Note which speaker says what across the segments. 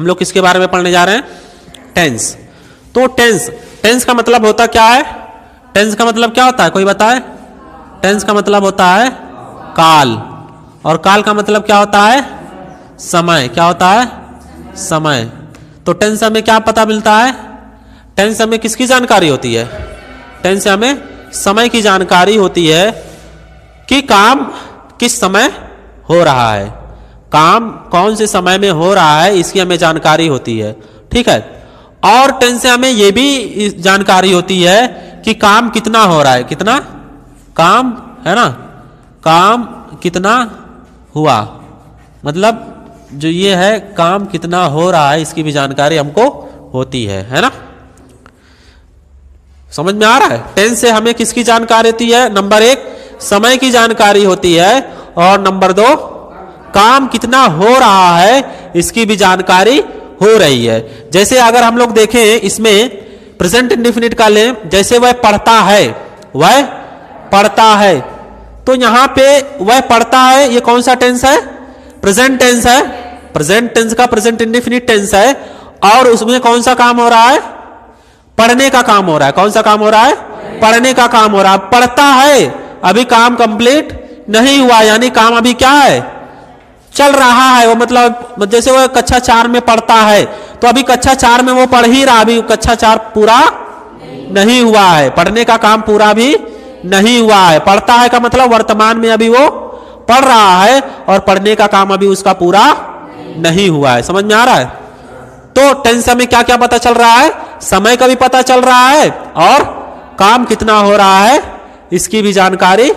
Speaker 1: हम लोग किसके बारे में पढ़ने जा रहे हैं? टेंस। तो टेंस का मतलब होता क्या है? टेंस का मतलब क्या होता है, कोई बताए? टेंस का मतलब होता है काल, और काल का मतलब क्या होता है? समय। क्या होता है? समय। तो टेंस से हमें क्या पता मिलता है? टेंस से हमें किसकी जानकारी होती है? टेंस से हमें समय की जानकारी होती है कि काम किस समय हो रहा है, काम कौन से समय में हो रहा है, इसकी हमें जानकारी होती है। ठीक है। और टेंस से हमें यह भी जानकारी होती है कि काम कितना हो रहा है, कितना काम है ना, काम कितना हुआ, मतलब जो ये है काम कितना हो रहा है, इसकी भी जानकारी हमको होती है ना। समझ में आ रहा है? टेंस से हमें किसकी जानकारी होती है? नंबर 1 समय की जानकारी होती है, और नंबर 2 काम कितना हो रहा है इसकी भी जानकारी हो रही है। जैसे अगर हम लोग देखें इसमें प्रेजेंट इंडेफिनिट का लें, जैसे वह पढ़ता है, वह पढ़ता है, तो यहां पे वह पढ़ता है, ये कौन सा टेंस है? प्रेजेंट टेंस है। प्रेजेंट टेंस का प्रेजेंट इंडेफिनिट टेंस है, और उसमें कौन सा काम हो रहा है? पढ़ने का काम हो रहा है। कौन सा काम हो रहा है? पढ़ने का काम हो रहा है। पढ़ता है, अभी काम कंप्लीट नहीं हुआ, यानी काम अभी क्या है? चल रहा है। वो मतलब जैसे वो कक्षा 4 में पढ़ता है, तो अभी कक्षा 4 में वो पढ़ ही रहा, अभी कक्षा 4 पूरा नहीं हुआ है, पढ़ने का काम पूरा भी नहीं हुआ है। पढ़ता है का मतलब वर्तमान में अभी वो पढ़ रहा है, और पढ़ने का काम अभी उसका पूरा नहीं हुआ है। समझ में आ रहा है? तो टेंस में क्या क्या पता चल रहा है? समय का भी पता चल रहा है, और काम कितना हो रहा है इसकी भी जानकारी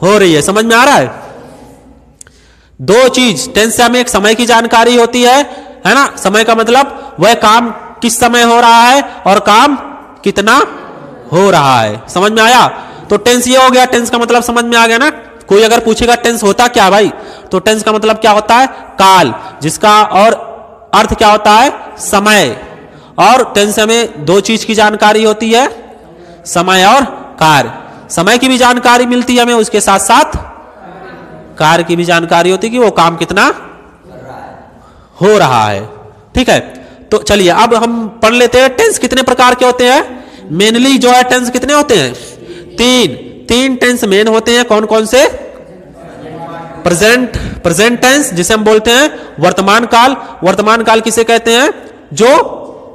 Speaker 1: हो रही है। समझ में आ रहा है? दो चीज, टेंस से हमें एक समय की जानकारी होती है ना, समय का मतलब वह काम किस समय हो रहा है और काम कितना हो रहा है। समझ में आया? तो टेंस ये हो गया, टेंस का मतलब समझ में आ गया ना। कोई अगर पूछेगा टेंस होता क्या भाई, तो टेंस का मतलब क्या होता है? काल, जिसका और अर्थ क्या होता है? समय। और टेंस हमें दो चीज की जानकारी होती है, समय और कार्य। समय की भी जानकारी मिलती है हमें, उसके साथ साथ कार्य की भी जानकारी होती है कि वो काम कितना हो रहा है। ठीक है, तो चलिए अब हम पढ़ लेते हैं टेंस कितने प्रकार के होते हैं। मेनली जो है टेंस कितने होते हैं? तीन टेंस मेन होते हैं। कौन कौन से? प्रेजेंट टेंस जिसे हम बोलते हैं वर्तमान काल। वर्तमान काल किसे कहते हैं? जो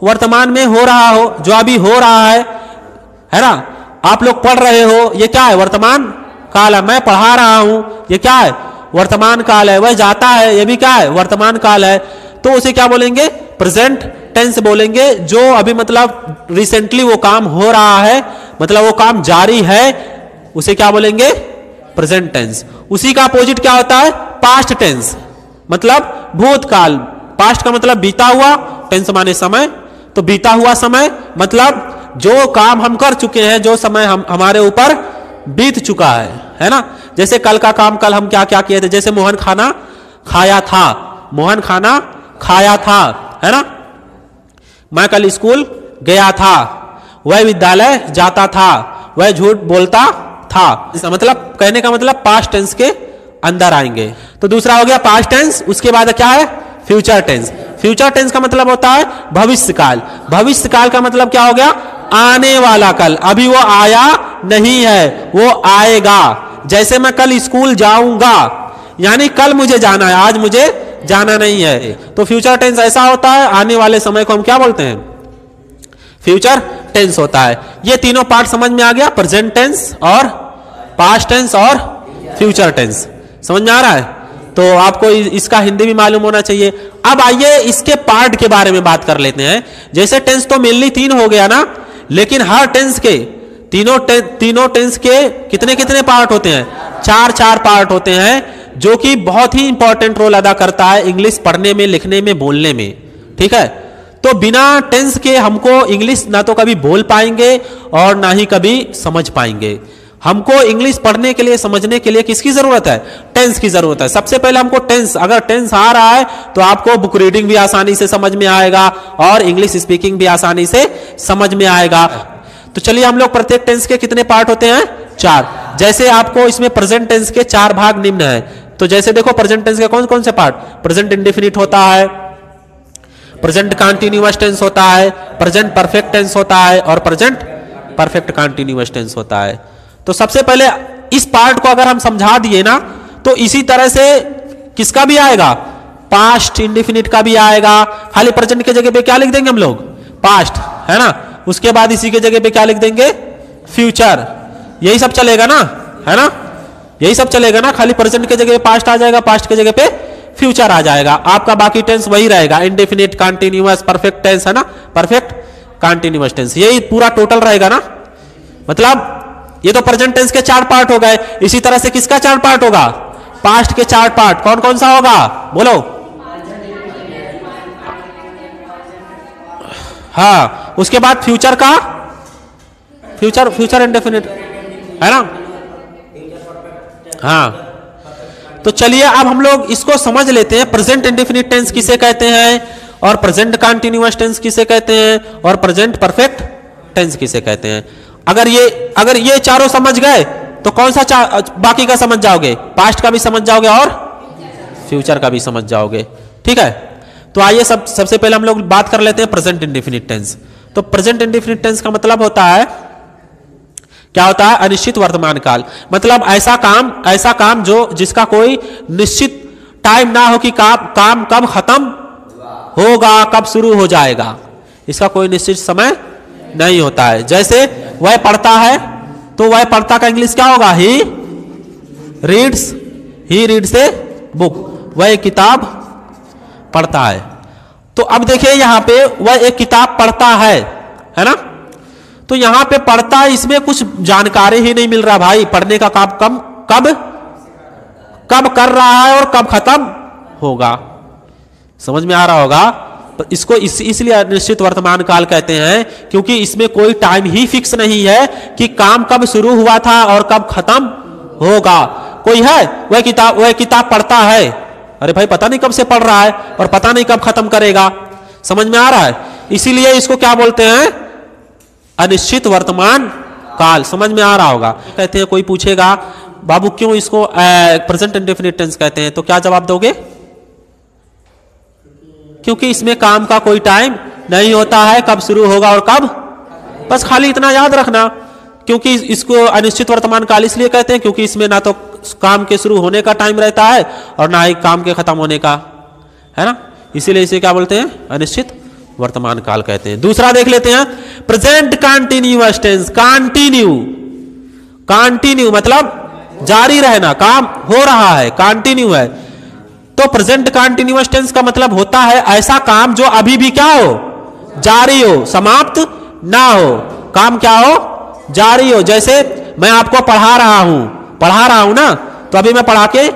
Speaker 1: वर्तमान में हो रहा हो, जो अभी हो रहा है ना। आप लोग पढ़ रहे हो, ये क्या है? वर्तमान काल है। मैं पढ़ा रहा हूं, ये क्या है? वर्तमान काल है। वह जाता है, ये भी क्या है? वर्तमान काल है। तो उसे क्या बोलेंगे? प्रेजेंट टेंस बोलेंगे। जो अभी मतलब रिसेंटली वो काम हो रहा है, मतलब वो काम जारी है, उसे क्या बोलेंगे? Present tense. उसी का अपोजिट क्या होता है? पास्ट टेंस, मतलब भूतकाल। पास्ट का मतलब बीता हुआ, टेंस माने समय, तो बीता हुआ समय मतलब जो काम हम कर चुके हैं, जो समय हमारे ऊपर बीत चुका है ना। जैसे कल का काम कल हम क्या क्या किए थे, जैसे मोहन खाना खाया था, मोहन खाना खाया था, है ना। मैं कल स्कूल गया था, वह विद्यालय जाता था, वह झूठ बोलता था। इसका मतलब कहने का मतलब पास्ट टेंस के अंदर आएंगे। तो दूसरा हो गया पास्ट टेंस। उसके बाद क्या है? Future tense. फ्यूचर टेंस का मतलब होता है भविष्य काल। भविष्य काल का मतलब क्या हो गया? आने वाला कल। अभी वो आया नहीं है, वो आएगा। जैसे मैं कल स्कूल जाऊंगा, यानी कल मुझे जाना है, आज मुझे जाना नहीं है। तो फ्यूचर टेंस ऐसा होता है। आने वाले समय को हम क्या बोलते हैं? फ्यूचर टेंस होता है। ये तीनों पार्ट समझ में आ गया, प्रेजेंट टेंस और पास्ट टेंस और फ्यूचर टेंस। समझ में आ रहा है? तो आपको इसका हिंदी भी मालूम होना चाहिए। अब आइए इसके पार्ट के बारे में बात कर लेते हैं। जैसे टेंस तो मेनली 3 हो गया ना, लेकिन हर टेंस के तीनों टेंस के कितने कितने पार्ट होते हैं? 4 पार्ट होते हैं, जो कि बहुत ही इंपॉर्टेंट रोल अदा करता है इंग्लिश पढ़ने में, लिखने में, बोलने में। ठीक है, तो बिना टेंस के हमको इंग्लिश ना तो कभी बोल पाएंगे और ना ही कभी समझ पाएंगे। हमको इंग्लिश पढ़ने के लिए, समझने के लिए किसकी जरूरत है? टेंस की जरूरत है। सबसे पहले हमको टेंस, अगर टेंस आ रहा है तो आपको बुक रीडिंग भी आसानी से समझ में आएगा और इंग्लिश स्पीकिंग भी आसानी से समझ में आएगा। तो चलिए हम लोग प्रत्येक टेंस के कितने पार्ट होते हैं? 4। जैसे आपको इसमें प्रेजेंट टेंस के 4 भाग निम्न है। तो जैसे देखो प्रेजेंट टेंस के कौन कौन से पार्ट? प्रेजेंट इंडेफिनिट होता है, प्रेजेंट कंटीन्यूअस टेंस होता है, प्रेजेंट परफेक्ट टेंस होता है और प्रेजेंट परफेक्ट कंटीन्यूअस टेंस होता है। तो सबसे पहले इस पार्ट को अगर हम समझा दिए ना, तो इसी तरह से किसका भी आएगा, पास्ट इंडेफिनिट का भी आएगा। खाली प्रेजेंट के जगह पे क्या लिख देंगे हम लोग, पास्ट, है ना। उसके बाद इसी के जगह पे क्या लिख देंगे, फ्यूचर। यही सब चलेगा ना, है ना, यही सब चलेगा ना। खाली प्रेजेंट के जगह पे पास्ट आ जाएगा, पास्ट के जगह पे फ्यूचर आ जाएगा। आपका बाकी टेंस वही रहेगा, इंडेफिनिट, कंटीन्यूअस, परफेक्ट टेंस, है ना, परफेक्ट कंटीन्यूअस टेंस, यही पूरा टोटल रहेगा ना। मतलब ये तो प्रेजेंट टेंस के 4 पार्ट हो गए। इसी तरह से किसका 4 पार्ट होगा, पास्ट के 4 पार्ट। कौन कौन सा होगा, बोलो। हाँ, उसके बाद फ्यूचर का, फ्यूचर इंडेफिनिट, है ना। हाँ, तो चलिए अब हम लोग इसको समझ लेते हैं। प्रेजेंट इंडेफिनिट टेंस किसे कहते हैं, और प्रेजेंट कंटीन्यूअस टेंस किसे कहते हैं, और प्रेजेंट परफेक्ट टेंस किसे कहते हैं। अगर ये चारों समझ गए तो कौन सा बाकी का समझ जाओगे, पास्ट का भी समझ जाओगे और फ्यूचर का भी समझ जाओगे। ठीक है, तो आइए सबसे पहले हम लोग बात कर लेते हैं प्रेजेंट इंडेफिनिट टेंस। तो प्रेजेंट इंडेफिनिट टेंस का मतलब होता है, क्या होता है, अनिश्चित वर्तमान काल। मतलब ऐसा काम जो जिसका कोई निश्चित टाइम ना हो कि काम कब खत्म होगा, कब शुरू हो जाएगा, इसका कोई निश्चित समय नहीं होता है। जैसे वह पढ़ता है, तो वह पढ़ता का इंग्लिश क्या होगा, ही रीड्स ए बुक, वह एक किताब पढ़ता है। तो अब देखिए यहां पे वह एक किताब पढ़ता है ना। तो यहां पे पढ़ता है, इसमें कुछ जानकारी ही नहीं मिल रहा भाई, पढ़ने का काम कब कर रहा है और कब खत्म होगा। समझ में आ रहा होगा। इसको इसलिए अनिश्चित वर्तमान काल कहते हैं, क्योंकि इसमें कोई टाइम ही फिक्स नहीं है कि काम कब शुरू हुआ था और कब खत्म होगा। कोई है, वह किताब पढ़ता है, अरे भाई पता नहीं कब से पढ़ रहा है और पता नहीं कब खत्म करेगा। समझ में आ रहा है, इसीलिए इसको क्या बोलते हैं, अनिश्चित वर्तमान काल। समझ में आ रहा होगा। कहते हैं, कोई पूछेगा बाबू क्यों इसको प्रेजेंट इंडेफिनिट टेंस कहते हैं, तो क्या जवाब दोगे, क्योंकि इसमें काम का कोई टाइम नहीं होता है, कब शुरू होगा और कब, बस खाली इतना याद रखना। क्योंकि इसको अनिश्चित वर्तमान काल इसलिए कहते हैं क्योंकि इसमें ना तो काम के शुरू होने का टाइम रहता है और ना ही काम के खत्म होने का, है ना। इसीलिए इसे क्या बोलते हैं, अनिश्चित वर्तमान काल कहते हैं। दूसरा देख लेते हैं, प्रेजेंट कंटीन्यूअस टेंस। कंटिन्यू मतलब जारी रहना, काम हो रहा है, कंटिन्यू है। तो प्रेजेंट कंटीन्यूअस टेंस का मतलब होता है ऐसा काम जो अभी भी क्या हो, जारी हो, समाप्त ना हो। काम क्या हो, जारी हो। जैसे मैं आपको पढ़ा रहा हूं ना, तो अभी मैं पढ़ा के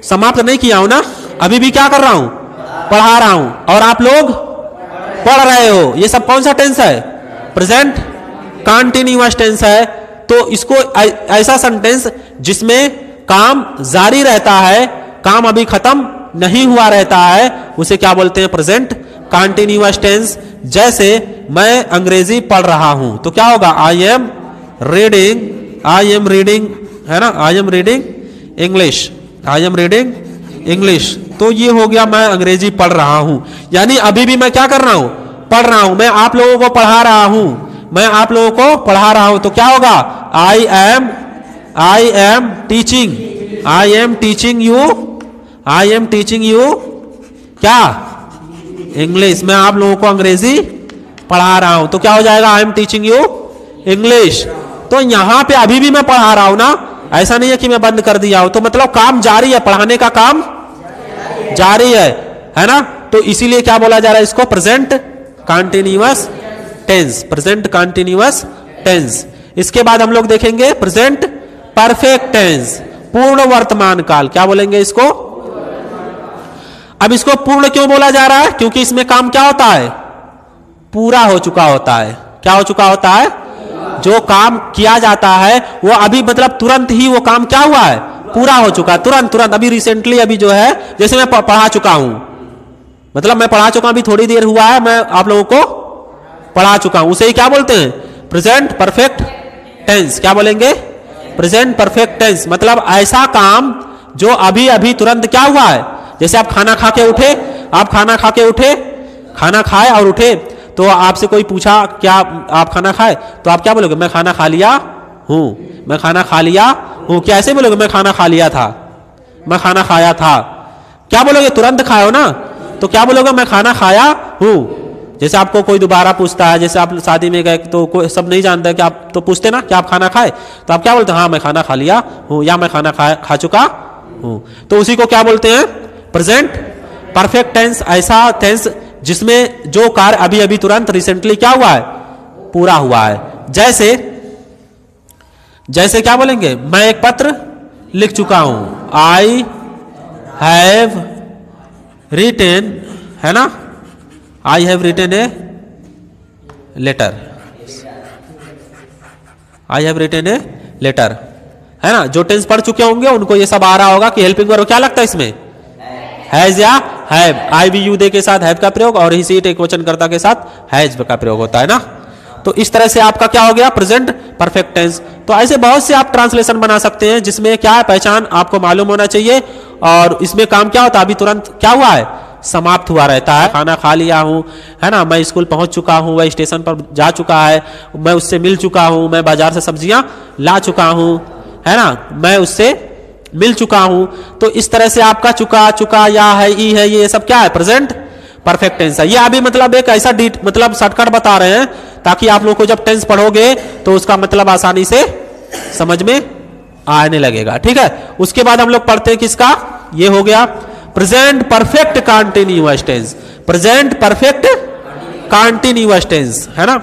Speaker 1: समाप्त नहीं किया हूं ना, अभी भी क्या कर रहा हूं, पढ़ा रहा हूं, और आप लोग पढ़ रहे हो। ये सब कौन सा टेंस है, प्रेजेंट कंटीन्यूअस टेंस है। तो इसको ऐसा सेंटेंस जिसमें काम जारी रहता है, काम अभी खत्म नहीं हुआ रहता है, उसे क्या बोलते हैं, प्रेजेंट कंटीन्यूअस टेंस। जैसे मैं अंग्रेजी पढ़ रहा हूं, तो क्या होगा, आई एम रीडिंग, है ना, आई एम रीडिंग इंग्लिश। तो ये हो गया मैं अंग्रेजी पढ़ रहा हूं, यानी अभी भी मैं क्या कर रहा हूं, पढ़ रहा हूं। मैं आप लोगों को पढ़ा रहा हूं, तो क्या होगा, आई एम टीचिंग यू क्या, इंग्लिश। मैं आप लोगों को अंग्रेजी पढ़ा रहा हूं, तो क्या हो जाएगा, I am teaching you English. तो यहां पे अभी भी मैं पढ़ा रहा हूं ना, ऐसा नहीं है कि मैं बंद कर दिया हूं। तो मतलब काम जारी है, पढ़ाने का काम जारी है ना। तो इसीलिए क्या बोला जा रहा है इसको, प्रेजेंट कंटीन्यूअस टेंस। इसके बाद हम लोग देखेंगे प्रेजेंट परफेक्ट टेंस, पूर्ण वर्तमान काल। क्या बोलेंगे इसको, अब इसको पूर्ण क्यों बोला जा रहा है, क्योंकि इसमें काम क्या होता है, पूरा हो चुका होता है। क्या हो चुका होता है, जो काम किया जाता है वो अभी मतलब तुरंत ही वो काम क्या हुआ है, पूरा हो चुका है, तुरंत। अभी रिसेंटली अभी जो है, जैसे मैं पढ़ा चुका हूं, मतलब मैं पढ़ा चुका, अभी थोड़ी देर हुआ है मैं आप लोगों को पढ़ा चुका हूं, उसे ही क्या बोलते हैं, प्रेजेंट परफेक्ट टेंस। क्या बोलेंगे, प्रेजेंट परफेक्ट टेंस। मतलब ऐसा काम जो अभी अभी तुरंत क्या हुआ है। जैसे आप खाना खा के उठे, खाना खाए और उठे, तो आपसे कोई पूछा क्या आप खाना खाए, तो आप क्या बोलोगे? मैं खाना खा लिया हूं, मैं खाना खा लिया हूं। क्या ऐसे बोलोगे? मैं खाना खा लिया था, मैं खाना खाया था। क्या बोलोगे? तुरंत खाओ ना, तो क्या बोलोगे? मैं खाना खाया हूं। जैसे आपको कोई दोबारा पूछता है, जैसे आप शादी में गए तो कोई सब नहीं जानता कि आप तो पूछते ना कि आप खाना खाए, तो आप क्या बोलते हैं? हाँ मैं खाना खा लिया हूं या मैं खाना खा चुका हूं। तो उसी को क्या बोलते हैं? Present perfect tense. ऐसा टेंस जिसमें जो कार्य अभी अभी तुरंत रिसेंटली क्या हुआ है? पूरा हुआ है। जैसे क्या बोलेंगे? मैं एक पत्र लिख चुका हूं, आई हैव रिटेन, है ना, I have written a letter, I have written a letter, है ना। जो टेंस पढ़ चुके होंगे उनको ये सब आ रहा होगा कि हेल्पिंग वर्ब क्या लगता है इसमें? हैज या हैव। आई भी यू दे के साथ हैव का प्रयोग और ही सीट एक वचनकर्ता के साथ हैज का प्रयोग होता है ना। तो इस तरह से आपका क्या हो गया? Present perfect tense. तो ऐसे बहुत से आप ट्रांसलेशन बना सकते हैं जिसमें क्या है? पहचान आपको मालूम होना चाहिए। और इसमें काम क्या होता है? अभी तुरंत क्या हुआ है? समाप्त हुआ रहता है। खाना खा लिया हूं, है ना, मैं स्कूल पहुंच चुका हूं, वह स्टेशन पर जा चुका है, मैं उससे मिल चुका हूं, मैं बाजार से सब्जियां ला चुका हूं, है ना, मैं उससे मिल चुका हूं। तो इस तरह से आपका चुका या है, ई है, ये सब क्या है? प्रेजेंट परफेक्ट टेंस है। ये अभी मतलब एक ऐसा मतलब शॉर्टकट बता रहे हैं ताकि आप लोग को जब टेंस पढ़ोगे तो उसका मतलब आसानी से समझ में आने लगेगा। ठीक है, उसके बाद हम लोग पढ़ते हैं किसका? ये हो गया present perfect continuous tense. Present perfect continuous tense, है ना।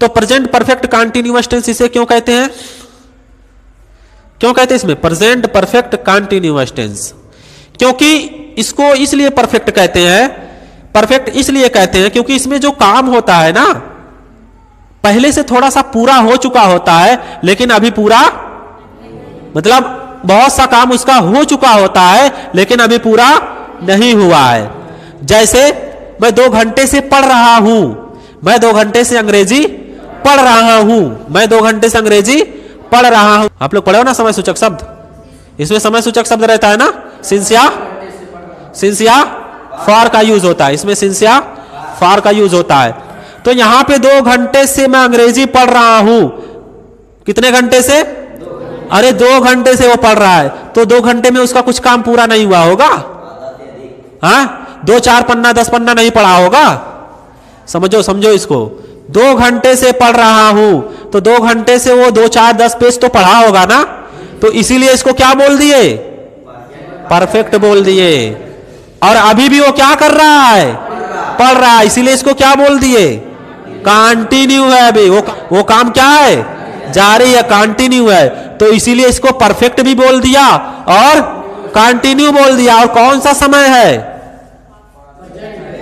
Speaker 1: तो प्रेजेंट परफेक्ट कंटीन्यूअस टेंस इसे क्यों कहते हैं? क्यों कहते हैं इसमें प्रेजेंट परफेक्ट कंटीन्यूअस टेंस? क्योंकि इसको इसलिए परफेक्ट कहते हैं, परफेक्ट इसलिए कहते हैं क्योंकि इसमें जो काम होता है ना, पहले से थोड़ा सा पूरा हो चुका होता है, लेकिन अभी पूरा, मतलब बहुत सा काम उसका हो चुका होता है लेकिन अभी पूरा नहीं हुआ है। जैसे मैं 2 घंटे से पढ़ रहा हूं, मैं 2 घंटे से अंग्रेजी पढ़ रहा हूं, मैं 2 घंटे से अंग्रेजी पढ़ रहा हूं। आप लोग पढ़े हो ना समय सूचक शब्द? इसमें समय सूचक शब्द रहता है ना, सिंस या फॉर का यूज होता है, इसमें सिंस या फॉर का यूज होता है। तो यहां पे 2 घंटे से मैं अंग्रेजी पढ़ रहा हूं। कितने घंटे से? अरे 2 घंटे से वो पढ़ रहा है, तो 2 घंटे में उसका कुछ काम पूरा नहीं हुआ होगा। हाँ, 2-4 पन्ना 10 पन्ना नहीं पढ़ा होगा। समझो इसको। 2 घंटे से पढ़ रहा हूं, तो 2 घंटे से वो 2-4-10 पेज तो पढ़ा होगा ना। तो इसीलिए इसको क्या बोल दिए? परफेक्ट बोल दिए। और अभी भी वो क्या कर रहा है? पढ़ रहा है, इसीलिए इसको क्या बोल दिए? कंटिन्यू है। अभी वो काम क्या है? जारी है, कंटिन्यू है। तो इसीलिए इसको परफेक्ट भी बोल दिया और कंटिन्यू बोल दिया। और कौन सा समय है?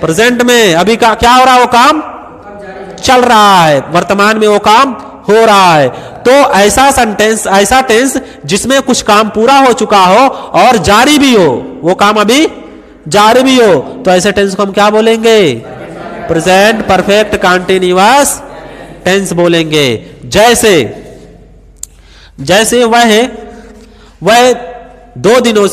Speaker 1: प्रेजेंट में। अभी का क्या हो रहा है? वो काम चल रहा है, वर्तमान में वो काम हो रहा है। तो ऐसा सेंटेंस, ऐसा टेंस जिसमें कुछ काम पूरा हो चुका हो और जारी भी हो, वो काम अभी जारी भी हो, तो ऐसे टेंस को हम क्या बोलेंगे? प्रेजेंट परफेक्ट कंटीन्यूअस टेंस बोलेंगे। जैसे वह 2 दिनों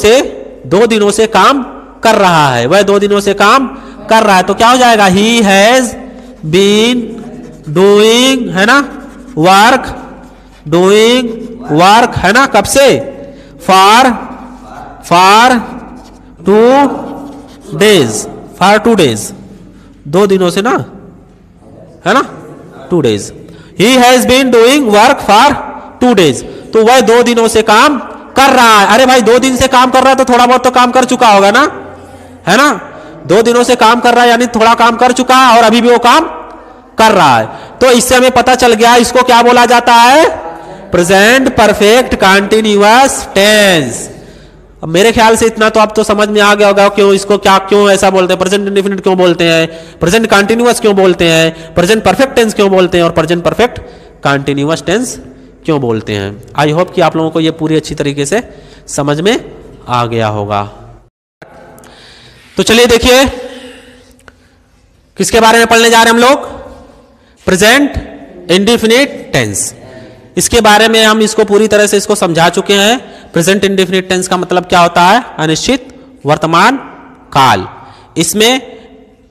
Speaker 1: से काम कर रहा है, वह 2 दिनों से काम कर रहा है, तो क्या हो जाएगा? ही हैज बीन डूइंग, है ना, डूइंग वर्क, है ना, कब से? फॉर 2 डेज, फॉर 2 डेज, 2 दिनों से ना, है ना, 2 days. He has been doing work for 2 days, तो वह 2 दिनों से काम कर रहा है। अरे भाई 2 दिन से काम कर रहा है तो थोड़ा बहुत तो काम कर चुका होगा ना, है ना। 2 दिनों से काम कर रहा है यानी थोड़ा काम कर चुका है और अभी भी वो काम कर रहा है। तो इससे हमें पता चल गया इसको क्या बोला जाता है? Present perfect continuous tense. अब मेरे ख्याल से इतना तो अब तो समझ में आ गया होगा क्यों इसको क्यों ऐसा बोलते हैं, प्रेजेंट इंडेफिनिट क्यों बोलते हैं, प्रेजेंट कंटीन्यूअस क्यों बोलते हैं, प्रेजेंट परफेक्ट टेंस क्यों बोलते हैं और प्रेजेंट परफेक्ट कंटीन्यूअस टेंस क्यों बोलते हैं। आई होप कि आप लोगों को यह पूरी अच्छी तरीके से समझ में आ गया होगा। तो चलिए देखिए किसके बारे में पढ़ने जा रहे हैं हम लोग? Present indefinite tense. इसके बारे में हम इसको पूरी तरह से इसको समझा चुके हैं। प्रेजेंट इंडेफिनिट टेंस का मतलब क्या होता है? अनिश्चित वर्तमान काल। इसमें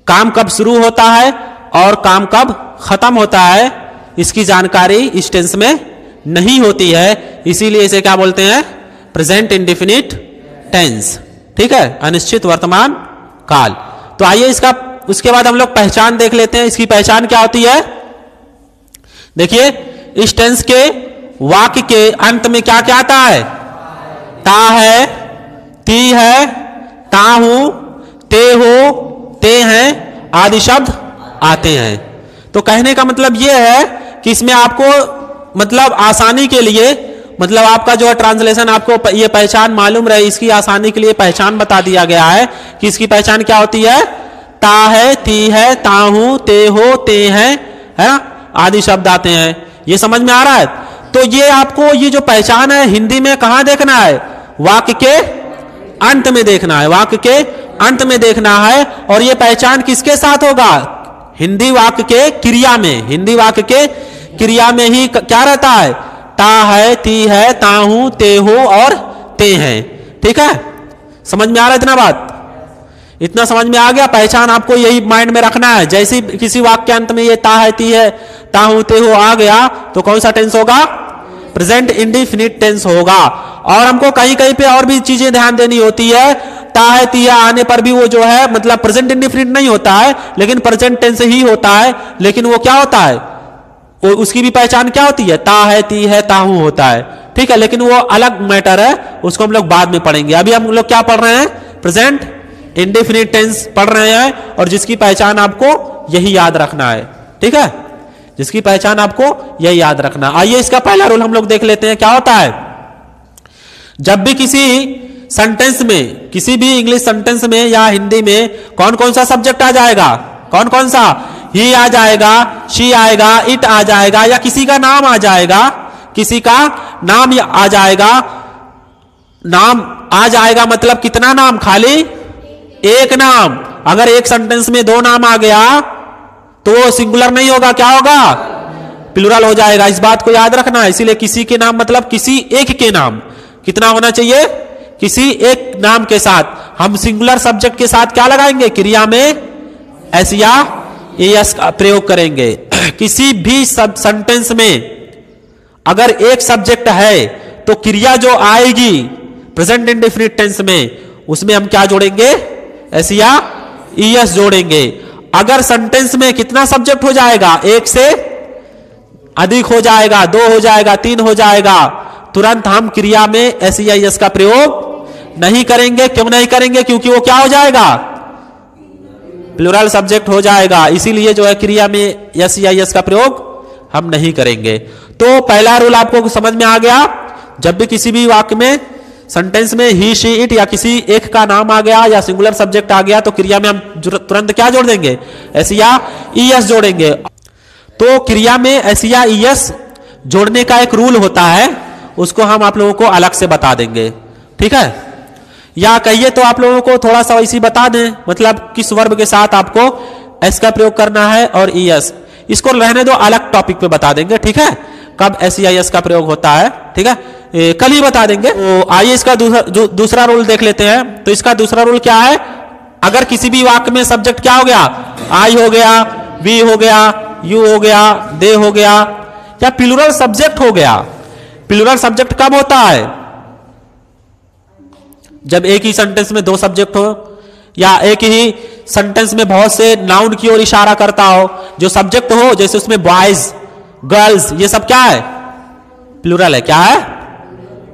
Speaker 1: काम कब शुरू होता है और काम कब खत्म होता है, इसकी जानकारी इस टेंस में नहीं होती है, इसीलिए इसे क्या बोलते हैं, प्रेजेंट इंडेफिनिट टेंस। ठीक है, अनिश्चित वर्तमान काल। तो आइए इसका उसके बाद हम लोग पहचान देख लेते हैं। इसकी पहचान क्या होती है? देखिए, इस टेंस के वाक्य के अंत में क्या क्या आता है? ता है, ती है, ता हूं, ते हो, ते हैं आदि शब्द आते हैं। तो कहने का मतलब यह है कि इसमें आपको मतलब आसानी के लिए, मतलब आपका जो है ट्रांसलेशन आपको ये पहचान मालूम रहे, इसकी आसानी के लिए पहचान बता दिया गया है कि इसकी पहचान क्या होती है? ता है, ती है, ता हूं, ते हो, ते हैं, है ना, आदि शब्द आते हैं। ये समझ में आ रहा है? तो ये आपको ये जो पहचान है हिंदी में कहां देखना है? वाक्य के अंत में देखना है, वाक्य के अंत में देखना है। और ये पहचान किसके साथ होगा? हिंदी वाक्य के क्रिया में, हिंदी वाक्य के क्रिया में ही क्या रहता है? ता है, ती है, ता हूं, ते हो और ते हैं। ठीक है, समझ में आ रहा है इतना बात? इतना समझ में आ गया? पहचान आपको यही माइंड में रखना है। जैसे किसी वाक्य के अंत में ये ता है, ती है, ता हूं, ते हो आ गया तो कौन सा टेंस होगा? प्रेजेंट इंडेफिनिट टेंस होगा। और हमको कहीं कहीं पे और भी चीजें ध्यान देनी होती है। ता है, ती है आने पर भी वो जो है मतलब प्रेजेंट इंडेफिनिट नहीं होता है, लेकिन प्रेजेंट टेंस ही होता है। लेकिन वो क्या होता है? उसकी भी पहचान क्या होती है? ता है, ती है, ता हूं होता है। ठीक है, लेकिन वो अलग मैटर है, उसको हम लोग बाद में पढ़ेंगे। अभी हम लोग क्या पढ़ रहे हैं? प्रेजेंट इंडेफिनिट टेंस पढ़ रहे हैं, और जिसकी पहचान आपको यही याद रखना है। ठीक है, जिसकी पहचान आपको यही याद रखना। आइए इसका पहला रूल हम लोग देख लेते हैं, क्या होता है? जब भी किसी सेंटेंस में, किसी भी इंग्लिश सेंटेंस में या हिंदी में कौन कौन सा सब्जेक्ट आ जाएगा? कौन कौन सा? ही आ जाएगा, शी आएगा, इट आ जाएगा, या किसी का नाम आ जाएगा, किसी का नाम आ जाएगा। नाम आ जाएगा मतलब कितना नाम? खाली एक नाम। अगर एक सेंटेंस में दो नाम आ गया तो वो सिंगुलर नहीं होगा, क्या होगा? प्लूरल हो जाएगा। इस बात को याद रखना है। इसीलिए किसी के नाम मतलब किसी एक के नाम। कितना होना चाहिए? किसी एक नाम के साथ। हम सिंगुलर सब्जेक्ट के साथ क्या लगाएंगे? क्रिया में एस या एस का प्रयोग करेंगे। किसी भी सेंटेंस में अगर एक सब्जेक्ट है तो क्रिया जो आएगी प्रेजेंट इंडेफिनिट टेंस में, उसमें हम क्या जोड़ेंगे? एस या ईएस जोड़ेंगे। अगर सेंटेंस में कितना सब्जेक्ट हो जाएगा? एक से अधिक हो जाएगा, दो हो जाएगा, तीन हो जाएगा, तुरंत हम क्रिया में एस या ईएस का प्रयोग नहीं करेंगे। क्यों नहीं करेंगे? क्योंकि वो क्या हो जाएगा? प्लूरल सब्जेक्ट हो जाएगा। इसीलिए जो है क्रिया में एस या ईएस का प्रयोग हम नहीं करेंगे। तो पहला रूल आपको समझ में आ गया। जब भी किसी भी वाक्य में सेंटेंस में ही, शी, इट या किसी एक का नाम आ गया या सिंगुलर सब्जेक्ट आ गया तो क्रिया में हम तुरंत क्या जोड़ देंगे? एस या ईएस जोड़ेंगे। तो क्रिया में एस या ईएस जोड़ने का एक रूल होता है, उसको हम आप लोगों को अलग से बता देंगे। ठीक है, या कहिए तो आप लोगों को थोड़ा सा वैसे बता दें, मतलब किस वर्ब के साथ आपको एस का प्रयोग करना है और ईएस। इसको रहने दो, अलग टॉपिक पे बता देंगे। ठीक है, कब एस या ईएस का प्रयोग होता है। ठीक है, कल ही बता देंगे। तो आइए इसका दूसरा रूल देख लेते हैं। तो इसका दूसरा रूल क्या है? अगर किसी भी वाक्य में सब्जेक्ट क्या हो गया? आई हो गया, वी हो गया, यू हो गया, दे हो गया, या प्लूरल सब्जेक्ट हो गया। प्लूरल सब्जेक्ट कब होता है? जब एक ही सेंटेंस में दो सब्जेक्ट हो, या एक ही सेंटेंस में बहुत से नाउन की ओर इशारा करता हो। जो सब्जेक्ट हो, जैसे उसमें बॉयज, गर्ल्स, ये सब क्या है? प्लूरल है। क्या है?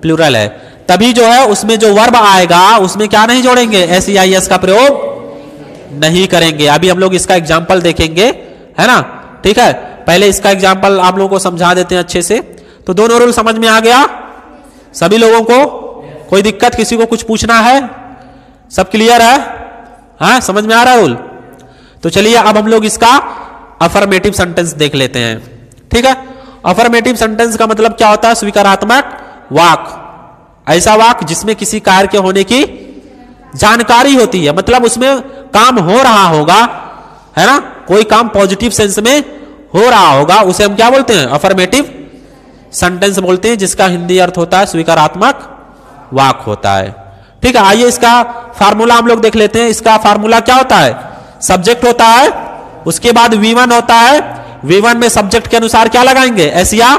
Speaker 1: प्लूरल है। तभी जो है उसमें जो वर्ब आएगा उसमें क्या नहीं जोड़ेंगे? एस या ईएस का प्रयोग नहीं करेंगे। अभी हम लोग इसका एग्जाम्पल देखेंगे, है ना। ठीक है, पहले इसका एग्जाम्पल आप लोगों को समझा देते हैं अच्छे से। तो दोनों रूल समझ में आ गया सभी लोगों को? कोई दिक्कत? किसी को कुछ पूछना है? सब क्लियर है? हाँ, समझ में आ रहा है रूल? तो चलिए अब हम लोग इसका अफर्मेटिव सेंटेंस देख लेते हैं। ठीक है, अफर्मेटिव सेंटेंस का मतलब क्या होता है? स्वीकारात्मक वाक्य। ऐसा वाक्य जिसमें किसी कार्य के होने की जानकारी होती है, मतलब उसमें काम हो रहा होगा, है ना, कोई काम पॉजिटिव सेंस में हो रहा होगा, उसे हम क्या बोलते हैं? अफर्मेटिव सेंटेंस बोलते हैं, जिसका हिंदी अर्थ होता है स्वीकारात्मक वाक्य होता है। ठीक है, आइए इसका फार्मूला हम लोग देख लेते हैं। इसका फार्मूला क्या होता है? सब्जेक्ट होता है, उसके बाद V1 होता है, V1 में सब्जेक्ट के अनुसार क्या लगाएंगे, एस या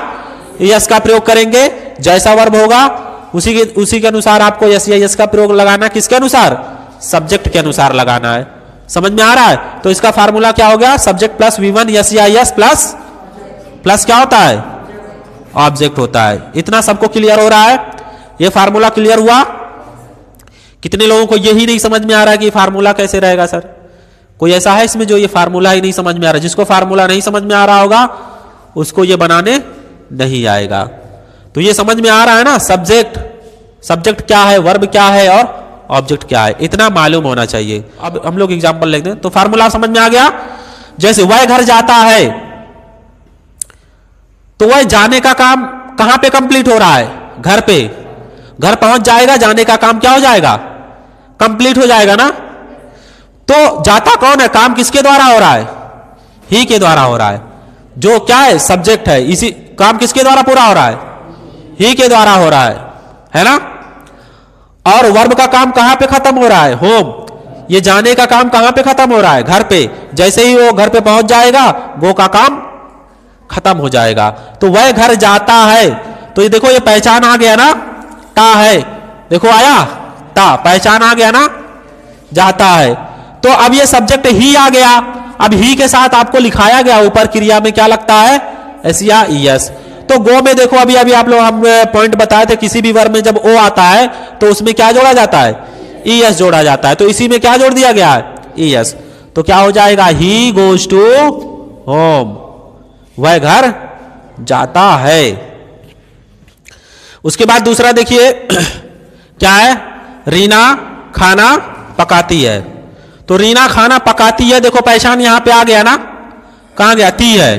Speaker 1: एस का प्रयोग करेंगे। जैसा वर्ब होगा उसी के अनुसार आपको एस या एस का प्रयोग लगाना, किसके अनुसार, सब्जेक्ट के अनुसार लगाना है। समझ में आ रहा है? तो इसका फार्मूला क्या हो गया, सब्जेक्ट प्लस V1 एस या एस प्लस क्या होता है, ऑब्जेक्ट होता है। इतना सबको क्लियर हो रहा है? ये फार्मूला क्लियर हुआ? कितने लोगों को यही नहीं समझ में आ रहा है कि फार्मूला कैसे रहेगा सर? कोई ऐसा है इसमें जो ये फार्मूला ही नहीं समझ में आ रहा? जिसको फार्मूला नहीं समझ में आ रहा होगा उसको ये बनाने नहीं आएगा। तो ये समझ में आ रहा है ना, सब्जेक्ट क्या है, वर्ब क्या है और ऑब्जेक्ट क्या है, इतना मालूम होना चाहिए। अब हम लोग एग्जांपल लेते हैं। तो फार्मूला समझ में आ गया। जैसे वह घर जाता है, तो वह जाने का काम कहां पे कंप्लीट हो रहा है, घर पे। घर पहुंच जाएगा, जाने का काम क्या हो जाएगा, कंप्लीट हो जाएगा ना। तो जाता कौन है, काम किसके द्वारा हो रहा है, ही के द्वारा हो रहा है। जो क्या है, सब्जेक्ट है, इसी काम किसके द्वारा पूरा हो रहा है, ही के द्वारा हो रहा है ना। और वर्ब का काम कहां पे खत्म हो रहा है, होम। ये जाने का काम कहां पे खत्म हो रहा है, घर पे। जैसे ही वो घर पे पहुंच जाएगा, गो का काम खत्म हो जाएगा। तो वह घर जाता है, तो ये देखो ये पहचान आ गया ना, ता है, देखो आया ता, पहचान आ गया ना, जाता है। तो अब ये सब्जेक्ट ही आ गया। अब ही के साथ आपको लिखाया गया ऊपर क्रिया में क्या लगता है, एस या ईएस। तो गो में देखो अभी आप लोग हम पॉइंट बताए थे, किसी भी वर्ब में जब ओ आता है तो उसमें क्या जोड़ा जाता है, ईएस जोड़ा जाता है। तो इसी में क्या जोड़ दिया गया है, ईएस। तो क्या हो जाएगा, ही गोज टू होम, वह घर जाता है। उसके बाद दूसरा देखिए क्या है, रीना खाना पकाती है। तो रीना खाना पकाती है, देखो पहचान यहां पे आ गया ना, कहां गया, ती है।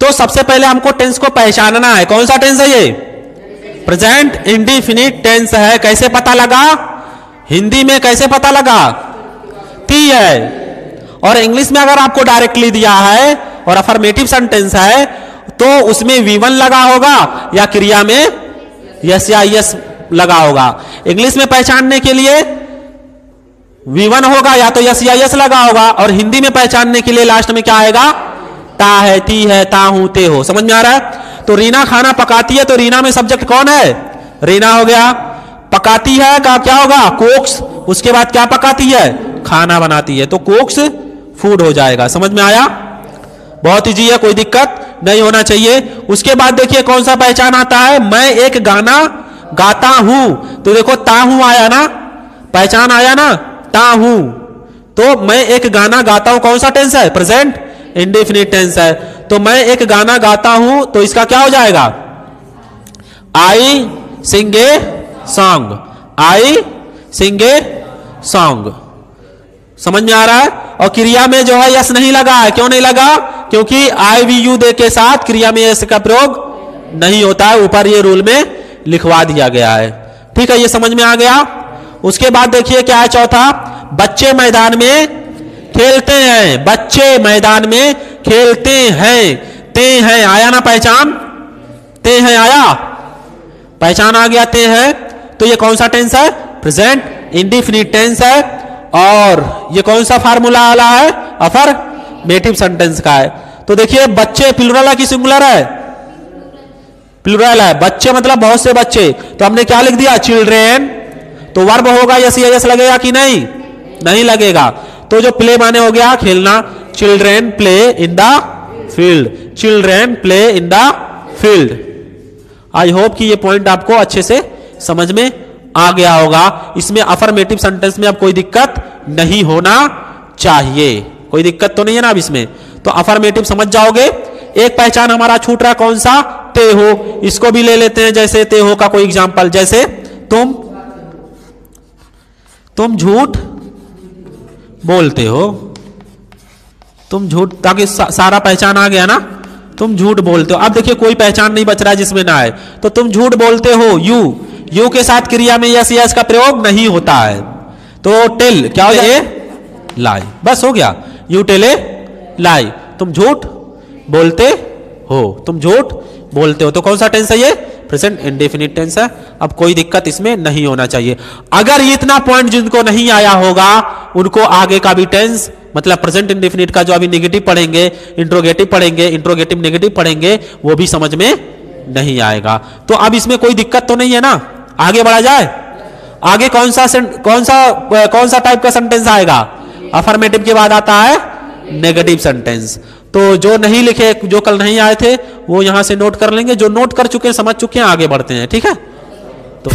Speaker 1: तो सबसे पहले हमको टेंस को पहचानना है। कौन सा टेंस है ये, प्रेजेंट इंडिफिनिट टेंस है। कैसे पता लगा, हिंदी में कैसे पता लगा, ती है। और इंग्लिश में अगर आपको डायरेक्टली दिया है और अफर्मेटिव सेंटेंस है तो उसमें V1 लगा होगा या क्रिया में यस या यस लगा होगा। इंग्लिश में पहचानने के लिए V1 होगा या तो यस या यस लगा होगा, और हिंदी में पहचानने के लिए लास्ट में क्या आएगा, ता है, ती है, ता हूं, ते हो। समझ में आ रहा है? तो रीना खाना पकाती है, तो रीना में सब्जेक्ट कौन है, रीना हो गया। पकाती है का क्या होगा, कुक्स। उसके बाद क्या पकाती है, खाना बनाती है, तो कुक्स फूड हो जाएगा। समझ में आया? बहुत इजी है, कोई दिक्कत नहीं होना चाहिए। उसके बाद देखिए कौन सा पहचान आता है, मैं एक गाना गाता हूं। तो देखो ता हूं आया ना, पहचान आया ना, ता हूं। तो मैं एक गाना गाता हूं, कौन सा टेंस है, प्रेजेंट इंडेफिनिट टेंस है। तो मैं एक गाना गाता हूं, तो इसका क्या हो जाएगा, आई सिंग a song, I Singh a song. समझ में आ रहा है? और क्रिया में जो है यस नहीं लगा है, क्यों नहीं लगा, क्योंकि आई वी यू दे के साथ क्रिया में यस का प्रयोग नहीं होता है, ऊपर ये रूल में लिखवा दिया गया है। ठीक है, ये समझ में आ गया। उसके बाद देखिए क्या है चौथा, बच्चे मैदान में खेलते हैं, बच्चे मैदान में खेलते हैं, ते हैं आया ना, पहचान ते हैं आया, पहचान आ गया, ते है। तो ये कौन सा टेंस है, प्रेजेंट इंडिफिनिट टेंस है। और ये कौन सा फार्मूला वाला है, अफर्मेटिव सेंटेंस का है। तो देखिए बच्चे प्लूरल है कि सिंगुलर है, प्लूरल है। बच्चे मतलब बहुत से बच्चे, तो हमने क्या लिख दिया, चिल्ड्रेन। तो वर्ब होगा यस या यस लगेगा कि नहीं, नहीं लगेगा। तो जो प्ले माने हो गया खेलना, children play in the field, children play in the field. I hope कि ये पॉइंट आपको अच्छे से समझ में आ गया होगा। इसमें अफर्मेटिव सेंटेंस में अब कोई दिक्कत नहीं होना चाहिए, कोई दिक्कत तो नहीं है ना अब इसमें। तो अफर्मेटिव समझ जाओगे। एक पहचान हमारा छूट रहा, कौन सा, ते हो। इसको भी ले लेते हैं। जैसे ते हो का कोई एग्जांपल, जैसे तुम झूठ बोलते हो, तुम झूठ, ताकि सारा पहचान आ गया ना, तुम झूठ बोलते हो। अब देखिए कोई पहचान नहीं बच रहा है जिसमें ना है, तो तुम झूठ बोलते हो, यू के साथ क्रिया में यस यस का प्रयोग नहीं होता है। तो टेल क्या हो जाए, लाई, बस हो गया, यू टेल ए लाई, तुम झूठ बोलते हो, तुम झूठ बोलते हो। तो कौन सा टेंस है ये, प्रेजेंट इंडेफिनिट टेंस है। अब कोई दिक्कत इसमें नहीं होना चाहिए। अगर इतना पॉइंट जिनको नहीं आया होगा उनको आगे का भी टेंस मतलब प्रेजेंट इंडेफिनिट का जो अभी नेगेटिव पढ़ेंगे, इंट्रोगेटिव पढ़ेंगे, इंट्रोगेटिव नेगेटिव पढ़ेंगे, वो भी समझ में नहीं आएगा। तो अब इसमें कोई दिक्कत तो नहीं है ना, आगे बढ़ा जाए। आगे कौन सा टाइप का सेंटेंस आएगा? अफर्मेटिव के बाद आता है नेगेटिव सेंटेंस। तो जो नहीं लिखे, जो कल नहीं आए थे, वो यहां से नोट कर लेंगे, जो नोट कर चुके हैं, समझ चुके हैं, आगे बढ़ते हैं, ठीक है। तो